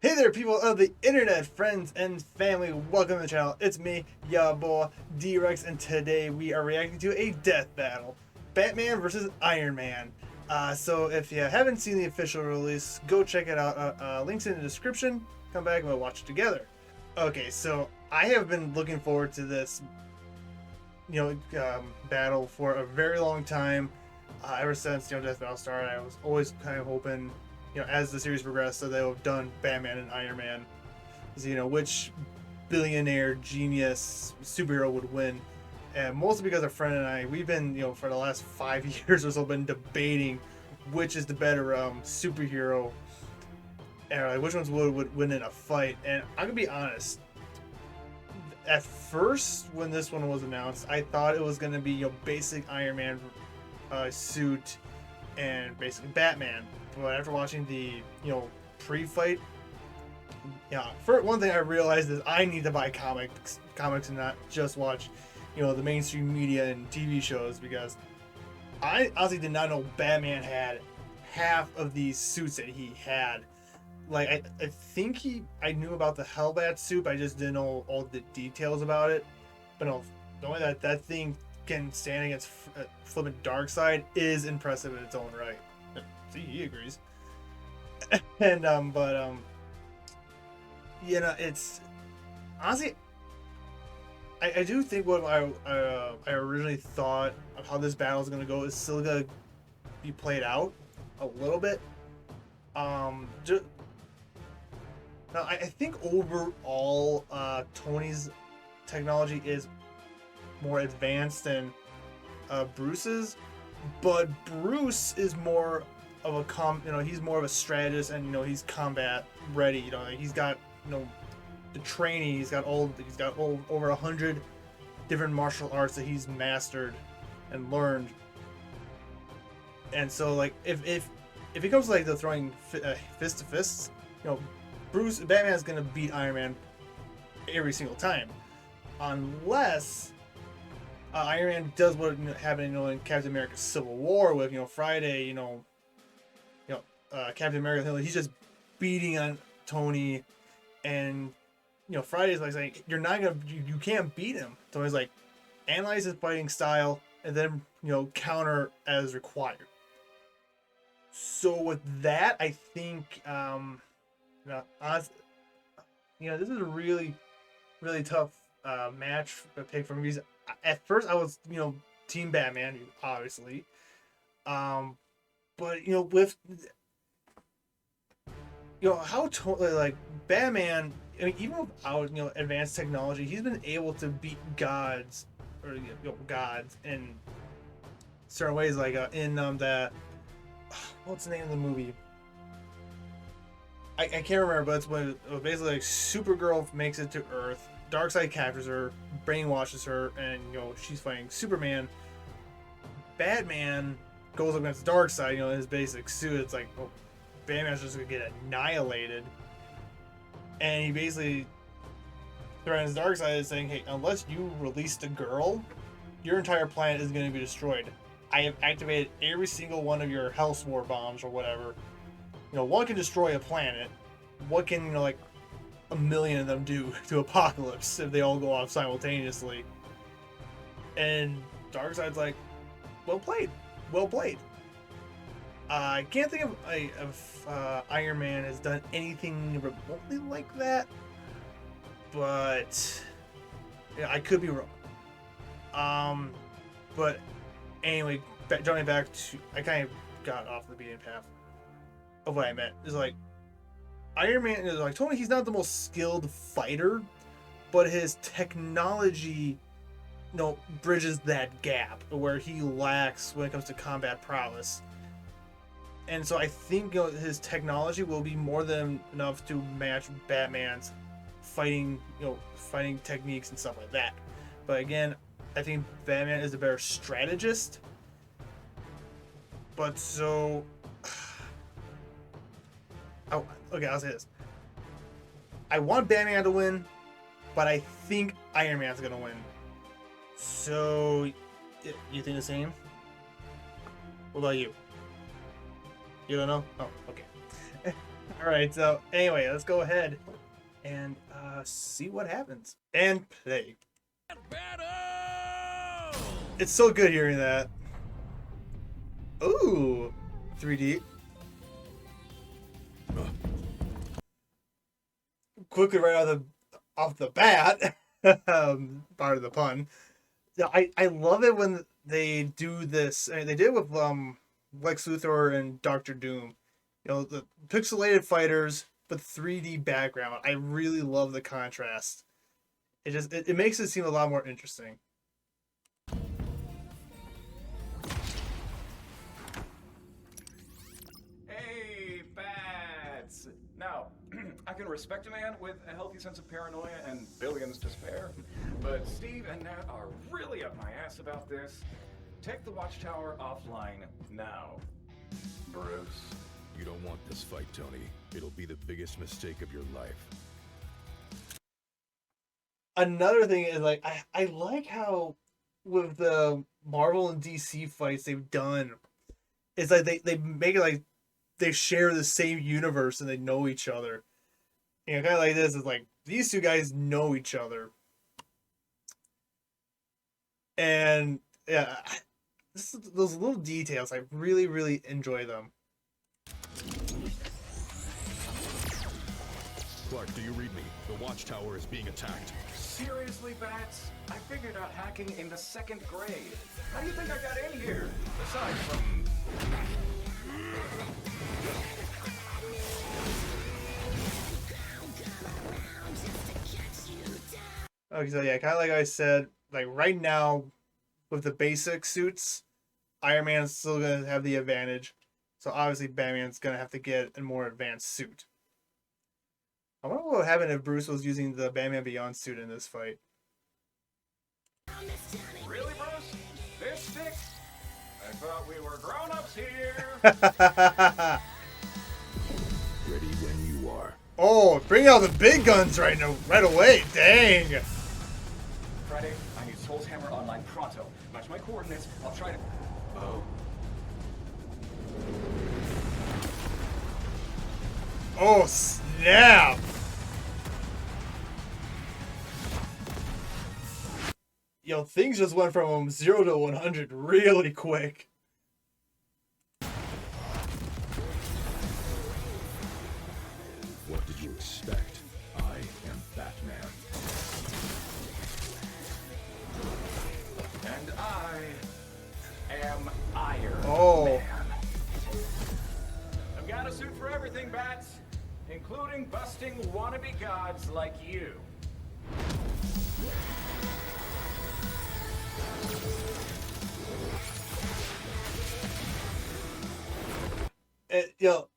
Hey there, people of the internet, friends and family. Welcome to the channel. It's me, ya boy, D-Rex, and today we are reacting to a death battle. Batman versus Iron Man. So if you haven't seen the official release, go check it out. Links in the description. Come back and we'll watch it together. Okay, so I have been looking forward to this, battle for a very long time. Ever since, Death Battle started, I was always kind of hoping, as the series progressed, that they would have done Batman and Iron Man. Which billionaire genius superhero would win. And mostly because our friend and I, we've been, for the last 5 years or so, been debating which is the better superhero, and like, which ones would win in a fight. And I'm gonna be honest. At first, when this one was announced, I thought it was gonna be basic Iron Man suit and basically Batman. But after watching the pre-fight, for one thing I realized is I need to buy comics and not just watch the mainstream media and TV shows, because I honestly did not know Batman had half of these suits that he had. Like I think I knew about the Hellbat suit, but I just didn't know all the details about it. But no, knowing that thing can stand against flipping Darkseid is impressive in its own right. See, he agrees. And it's honestly, I do think what I originally thought of how this battle is gonna go is still gonna be played out a little bit. Now, I think overall, Tony's technology is more advanced than Bruce's, but Bruce is more of a he's more of a strategist, and he's combat ready. He's got the training. He's got over 100 different martial arts that he's mastered and learned. And so, like, if it comes to like the throwing fist to fists, Batman's gonna beat Iron Man every single time, unless Iron Man does what happened, in Captain America's Civil War with Friday. Captain America, he's just beating on Tony, and Friday's like saying you can't beat him. Tony's like, analyze his fighting style and then counter as required. So with that, I think this is a really, really tough match to pick from these. At first, I was, Team Batman, obviously. But with how like Batman, I mean, even without advanced technology, he's been able to beat gods, or gods in certain ways. Like in the what's the name of the movie? I can't remember, but it's when basically like Supergirl makes it to Earth, Darkseid captures her, brainwashes her, and she's fighting Superman. Batman goes up against Darkseid, in his basic suit. It's like, well, Batman's just gonna get annihilated, and he basically threatens Darkseid, saying, "Hey, unless you release the girl, your entire planet is going to be destroyed. I have activated every single one of your Hellsword bombs or whatever. One can destroy a planet. What can, like, a million of them do to Apocalypse if they all go off simultaneously?" And Darkseid's like, well played. Well played. I can't think of Iron Man has done anything remotely like that, but I could be wrong. But anyway, jumping back to, I kind of got off the beaten path of what I meant. Is like, Iron Man is like, Tony, he's not the most skilled fighter, but his technology, bridges that gap where he lacks when it comes to combat prowess. And so I think his technology will be more than enough to match Batman's fighting techniques and stuff like that. But again, I think Batman is a better strategist. But so, okay, I'll say this. I want Batman to win, but I think Iron Man's gonna win. So, you think the same? What about you? You don't know? Oh, okay. All right, so anyway, let's go ahead and see what happens and play. It's so good hearing that. Ooh, 3D. Quickly right off the bat, part of the pun. Yeah, I love it when they do this. They did it with Lex Luthor and Doctor Doom. You know, the pixelated fighters, but 3D background. I really love the contrast. It makes it seem a lot more interesting. Hey, Bats! Now, I can respect a man with a healthy sense of paranoia and billions to spare, but Steve and Nat are really up my ass about this. Take the Watchtower offline now. Bruce. You don't want this fight, Tony. It'll be the biggest mistake of your life. Another thing is like I like how with the Marvel and DC fights they've done, it's like they make it like they share the same universe and they know each other. You know, kind of like this is like these two guys know each other, and yeah, those little details I really enjoy them. Clark, do you read me? The Watchtower is being attacked. Seriously, Bats? I figured out hacking in the 2nd grade. How do you think I got in here? Aside from... Okay, so yeah, kind of like I said, like right now with the basic suits, Iron Man's still gonna have the advantage. So obviously Batman's gonna have to get a more advanced suit. I wonder what would happen if Bruce was using the Batman Beyond suit in this fight. Really, Bruce? This stick? I thought we were grown-ups here. Ready when you are. Oh, bring out the big guns right away. Dang. Friday, I need Soul's Hammer online pronto. Match my coordinates. I'll try to... Oh. Oh, snap. Yo, things just went from 0 to 100 really quick. What did you expect? I am Batman. And I am Iron Oh. Man. I've got a suit for everything, Bats, including busting wannabe gods like you. Yo,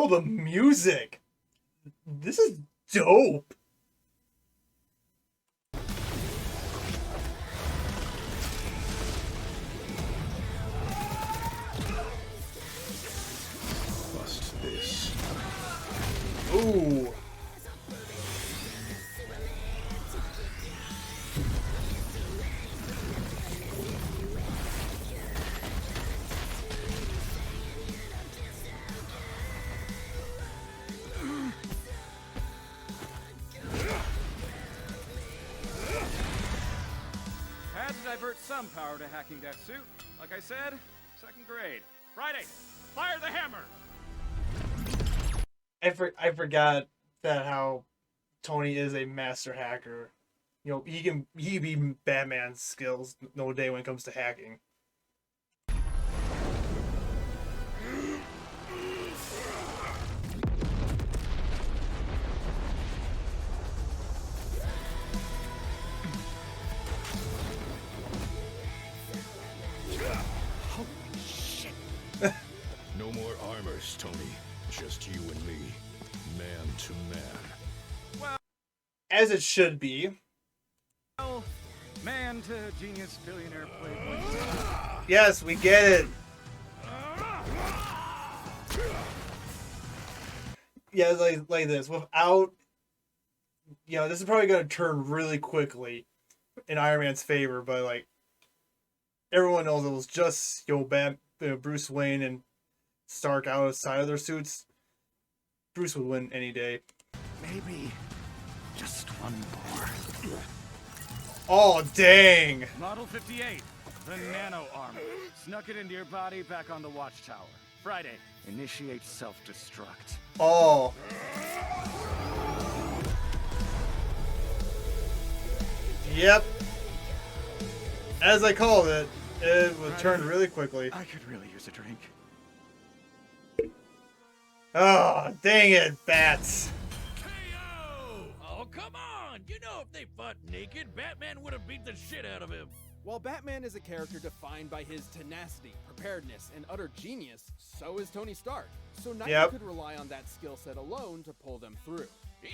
the music. This is dope. Bust this. Ooh. Had to divert some power to hacking that suit. Like I said, 2nd grade. Friday, fire the hammer! I forgot that how Tony is a master hacker. You know, he be Batman's skills no day when it comes to hacking. No more armors, Tony. Just you and me. Man to man. As it should be. Well, man to genius billionaire playboy. Yes, we get it. Yeah, like this. Without, you know, this is probably going to turn really quickly in Iron Man's favor, but like everyone knows it was just Bruce Wayne and Stark outside of their suits. Bruce would win any day. Maybe just one more. Oh, dang! Model 58, the nano armor. Snuck it into your body back on the watchtower. Friday, initiate self-destruct. Oh. Yep. As I called it, it would turn really quickly. I could really use a drink. Oh, dang it, bats. KO! Oh, come on! You know if they fought naked, Batman would have beat the shit out of him. While Batman is a character defined by his tenacity, preparedness, and utter genius, so is Tony Stark. So neither could rely on that skill set alone to pull them through.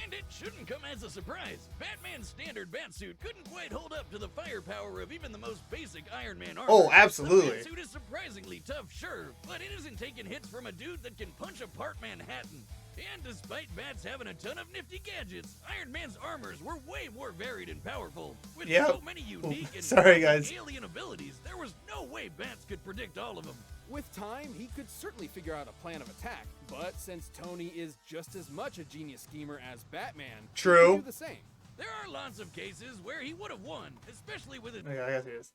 And it shouldn't come as a surprise. Batman's standard batsuit couldn't quite hold up to the firepower of even the most basic Iron Man armor. Oh, absolutely. The batsuit is surprisingly tough, sure, but it isn't taking hits from a dude that can punch apart Manhattan. And despite Bats having a ton of nifty gadgets, Iron Man's armors were way more varied and powerful. With so many unique and alien abilities, there was no way Bats could predict all of them. With time, he could certainly figure out a plan of attack, but since Tony is just as much a genius schemer as Batman, he can do the same. There are lots of cases where he would have won, especially with his... Okay, I got this.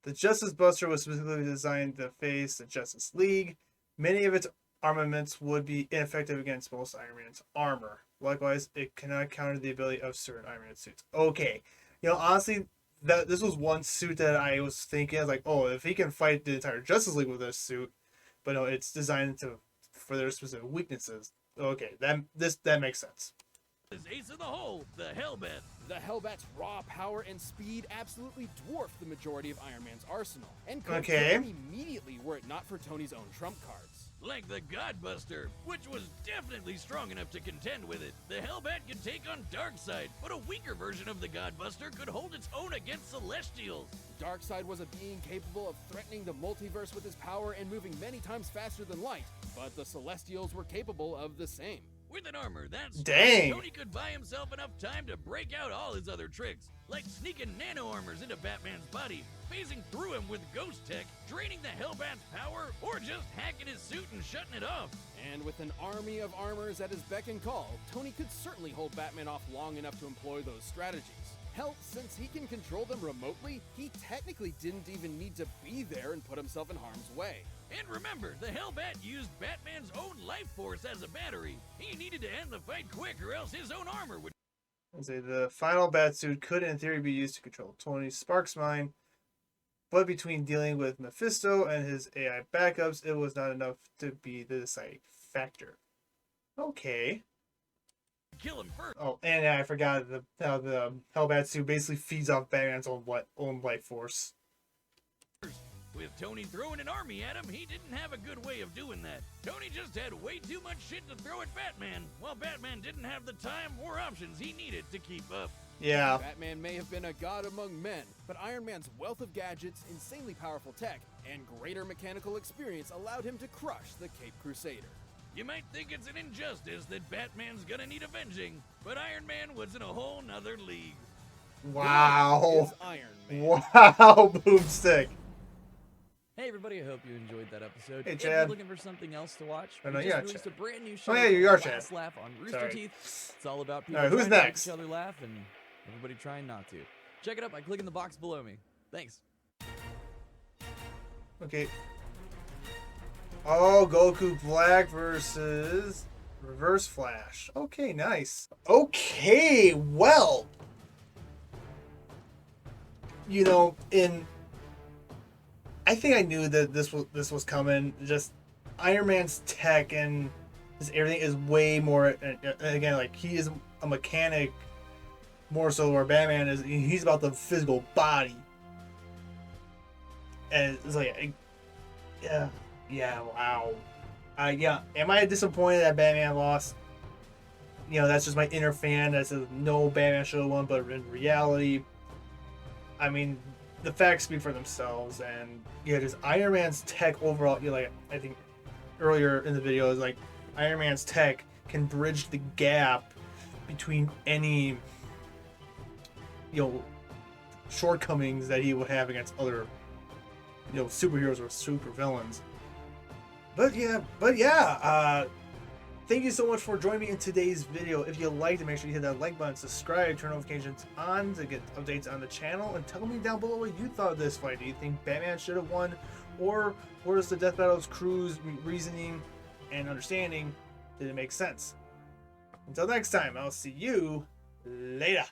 The Justice Buster was specifically designed to face the Justice League. Many of its armaments would be ineffective against most Iron Man's armor. Likewise, it cannot counter the ability of certain Iron Man suits. Okay. You know, honestly, this was one suit that I was thinking, I was like, oh, if he can fight the entire Justice League with this suit, but no, it's designed for their specific weaknesses. Okay, that makes sense. His ace in the hole, the Hellbat. The Hellbat's raw power and speed absolutely dwarfed the majority of Iron Man's arsenal, and could kill him immediately were it not for Tony's own trump cards. Like the Godbuster, which was definitely strong enough to contend with it. The Hellbat could take on Darkseid, but a weaker version of the Godbuster could hold its own against Celestials. Darkseid was a being capable of threatening the multiverse with his power and moving many times faster than light, but the Celestials were capable of the same. With an armor that's dang, Tony could buy himself enough time to break out all his other tricks, like sneaking nano armors into Batman's body, phasing through him with ghost tech, draining the Hellbat's power, or just hacking his suit and shutting it off. And with an army of armors at his beck and call, Tony could certainly hold Batman off long enough to employ those strategies. Hell, since he can control them remotely, he technically didn't even need to be there and put himself in harm's way. And remember, the Hellbat used Batman's own life force as a battery. He needed to end the fight quick or else his own armor would... The final Batsuit could in theory be used to control Tony Stark's mind, but between dealing with Mephisto and his AI backups, it was not enough to be the deciding factor. Okay. Kill him first. Oh, and I forgot how the Hellbat suit basically feeds off Batman's own life force. With Tony throwing an army at him, he didn't have a good way of doing that. Tony just had way too much shit to throw at Batman, while Batman didn't have the time or options he needed to keep up. Yeah. Batman may have been a god among men, but Iron Man's wealth of gadgets, insanely powerful tech, and greater mechanical experience allowed him to crush the Cape Crusader. You might think it's an injustice that Batman's gonna need avenging, but Iron Man was in a whole nother league. Wow. Iron Man. Wow, Boomstick. Hey everybody, I hope you enjoyed that episode. Hey, if Chad. you're looking for something else to watch, we just released a brand new show you are Chad. Last Laugh on Rooster Sorry. Teeth. It's all about people Alright, who's trying to make next? each other laugh and everybody trying not to. Check it out by clicking the box below me. Thanks. Okay. Oh, Goku Black versus Reverse Flash. Okay, nice. Okay, well, you know, I think I knew that this was coming. Just Iron Man's tech and just everything is way more. Again, like he is a mechanic more so, where Batman is. He's about the physical body, and it's like, yeah, wow. Yeah, am I disappointed that Batman lost? You know, that's just my inner fan that says no, Batman should have won, but in reality, I mean, the facts speak for themselves, and yeah, just Iron Man's tech overall, you know, like I think earlier in the video is like Iron Man's tech can bridge the gap between any, you know, shortcomings that he would have against other, you know, superheroes or super villains. But yeah, Thank you so much for joining me in today's video. If you liked it, make sure you hit that like button, subscribe, turn notifications on to get updates on the channel, and tell me down below what you thought of this fight. Do you think Batman should have won, or was the Death Battle's crew's reasoning and understanding, did it make sense? Until next time, I'll see you later.